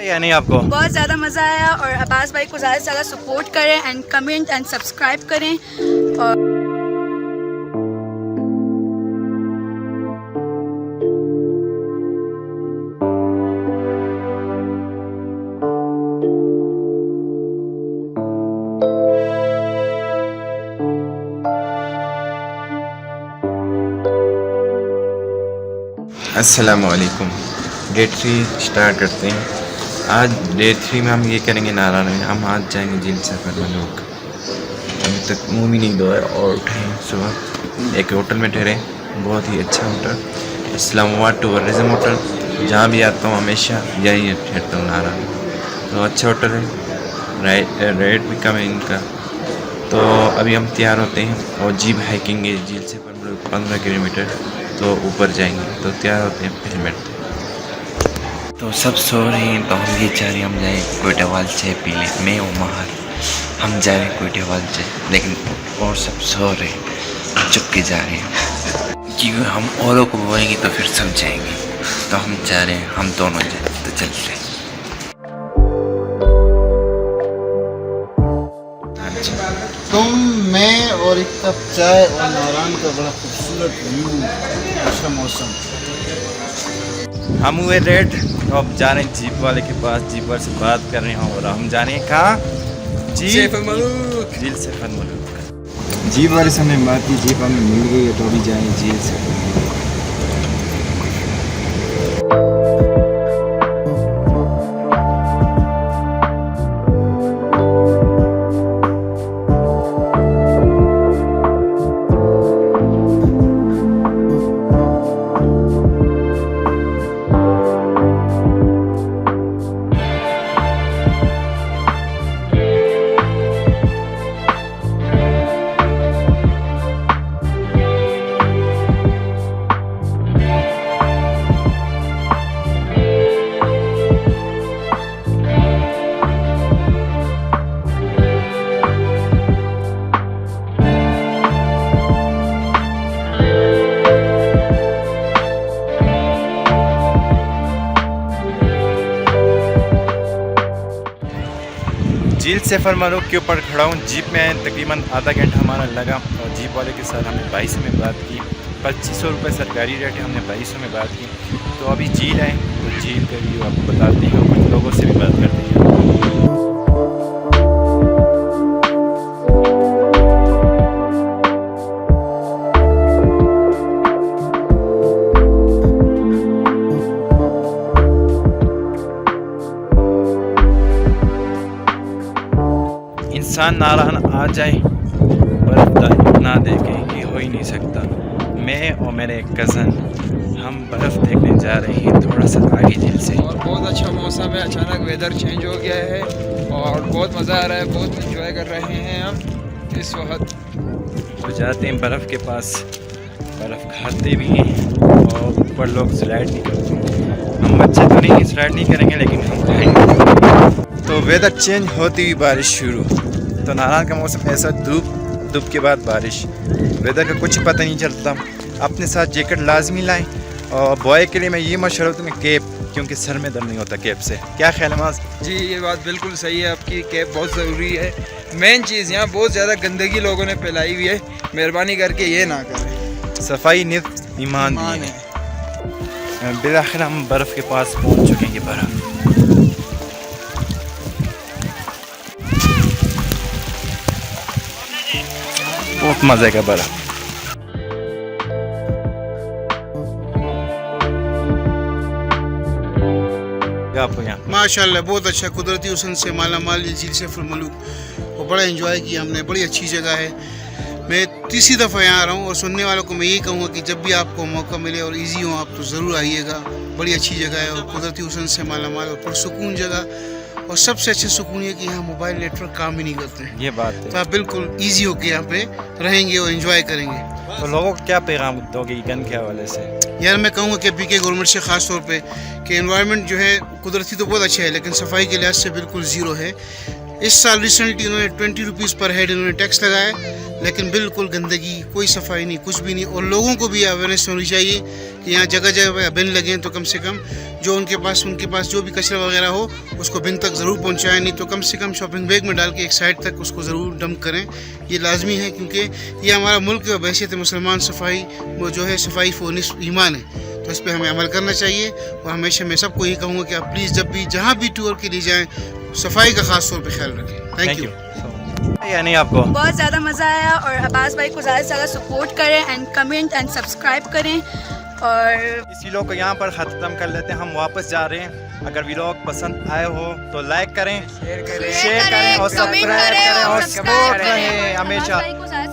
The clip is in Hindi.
या नहीं आपको? बहुत ज़्यादा मज़ा आया और अब्बास भाई को ज़्यादा से ज़्यादा सपोर्ट करें एंड कमेंट एंड सब्सक्राइब करें। और अस्सलामुअलैकुम। डे 3 स्टार्ट करते हैं। आज डे 3 में हम ये करेंगे नारायण में। हम आज जाएंगे झील सफर में। लोग अभी तक मुँह भी नहीं धोए और उठे सुबह। एक होटल में ठहरे, बहुत ही अच्छा होटल, इस्लामाबाद टूरिज्म होटल। जहाँ भी आता हूँ हमेशा यही ठहरता हूँ, नारायण। तो अच्छा होटल है, रेट भी कम है इनका। तो अभी हम तैयार होते हैं और जीप हाइकिंग है झील से 15 किलोमीटर, तो ऊपर जाएंगे। तो तैयार होते हैं, फिर मिलते हैं। तो सब सो रहे हैं, तो हम ये चाह रहे हैं हम जाएँ कोयटावाल चाय पी लें। मैं और महर हम जा रहे हैं कोयटावाल चाय, लेकिन और सब सो रहे हैं, चुप के जा रहे हैं क्योंकि हम औरों को बोलेंगे तो फिर सब जाएंगे। तो हम चाह रहे हैं हम दोनों जाए, तो चलते हैं। तुम, मैं और एक कप चाय और नारायण का बड़ा खूबसूरत व्यू, अच्छा मौसम। हम हुए रेड, तो अब जा रहे हैं जीप वाले के पास। जीप वाले से बात कर रहे हैं और हम जा रहे हैं कहाँ? झील सफर मलूक। जीप वाले से हमने बात की, जीप हमें मिल गई है, तो अभी जाएँ झील से। झील सफर मलूक के ऊपर खड़ा हूँ। जीप में तकरीबन आधा घंटा हमारा लगा और जीप वाले के साथ हमने 2200 में बात की। 2500 रुपये सरकारी रेट है, हमने 2200 में बात की। तो अभी झील है, तो झील का व्यू आपको बताते हैं, कुछ लोगों से भी बात करते हैं। इंसान नारायण आ जाए, बर्फ़ ना देखे ये हो ही नहीं सकता। मैं और मेरे एक कज़न हम बर्फ़ देखने जा रहे हैं थोड़ा सा आगे झील से। और बहुत अच्छा मौसम है, अचानक वेदर चेंज हो गया है और बहुत मज़ा आ रहा है, बहुत इंजॉय कर रहे हैं हम इस वक्त। तो जाते हैं बर्फ़ के पास, बर्फ़ खाते भी हैं और ऊपर लोग स्लाइड भी करते हैं। हम बच्चे तो नहीं स्लाइड नहीं करेंगे, लेकिन हम खाएंगे। तो वेदर चेंज होती हुई बारिश शुरू। तो नारायण का मौसम ऐसा, धूप के बाद बारिश। वेदर का कुछ पता नहीं चलता। अपने साथ जैकेट लाजमी लाएं और बॉय के लिए मैं ये मशवरा दूँ कैप, क्योंकि सर में दर्द नहीं होता कैप से। क्या ख्याल है माज? जी ये बात बिल्कुल सही है आपकी, कैप बहुत ज़रूरी है। मेन चीज़ यहाँ बहुत ज़्यादा गंदगी लोगों ने फैलाई हुई है, मेहरबानी करके ये ना करें। सफाई नित ईमान है। बिलाखिर हम बर्फ़ के पास पहुँच चुके हैं। ये बर्फ़ बहुत मज़े का बर्फ़। आपको यहाँ माशाल्लाह बहुत अच्छा, कुदरती हुस्न से माला माल ये झील सफर मलूक, और बड़ा एंजॉय किया हमने। बड़ी अच्छी जगह है। मैं तीसरी दफ़ा यहाँ आ रहा हूँ और सुनने वालों को मैं यही कहूँगा कि जब भी आपको मौका मिले और इजी हो आप, तो ज़रूर आइएगा। बड़ी अच्छी जगह है और कुदरती हुस्न से माला माल और पुरसुकून जगह। और सबसे अच्छी सुकून है कि यहाँ मोबाइल नेटवर्क काम ही नहीं करते हैं। ये बात है। तो आप बिल्कुल ईजी होके यहाँ पे रहेंगे और एंजॉय करेंगे। तो लोगों को क्या पैगाम दोगे गन के हवाले से? यार मैं कहूँगा कि पीके गवर्नमेंट से ख़ास तौर पे कि एनवायरनमेंट जो है कुदरती तो बहुत अच्छा है, लेकिन सफाई के लिहाज से बिल्कुल ज़ीरो है। इस साल रिसेंटली इन्होंने 20 रुपीज़ पर हेड इन्होंने टैक्स लगाया है, लेकिन बिल्कुल गंदगी, कोई सफाई नहीं, कुछ भी नहीं। और लोगों को भी अवेयरनेस होनी चाहिए कि यहाँ जगह जगह बिन लगे तो कम से कम जो उनके पास जो भी कचरा वगैरह हो उसको बिन तक ज़रूर पहुँचाएं, नहीं तो कम से कम शॉपिंग बैग में डाल के एक साइड तक उसको ज़रूर डंप करें। ये लाजमी है क्योंकि ये हमारा मुल्क है, वैसे तो मुसलमान सफाई वो जो है सफाई फ़ोनिस ईमान है, तो इस पर हमें अमल करना चाहिए। और हमेशा मैं सबको यही कहूँगा कि आप प्लीज़ जब भी जहाँ भी टूर के लिए जाएँ सफाई का ख़ास तौर पे ख्याल रखें। Thank you. या नहीं आपको? बहुत ज़्यादा मज़ा आया और अब्बास भाई को ज़्यादा से ज़्यादा सपोर्ट करें एंड कमेंट एंड सब्सक्राइब करें। और इस वीलॉग को यहाँ पर ख़त्म कर लेते हैं, हम वापस जा रहे हैं। अगर वीलॉग पसंद आए हो तो लाइक करें, शेयर करें और कमेंट सब्सक्राइब करें और सब्सक्राइब सपोर्ट रहें हमेशा। अब्बास भाई को ज़्यादा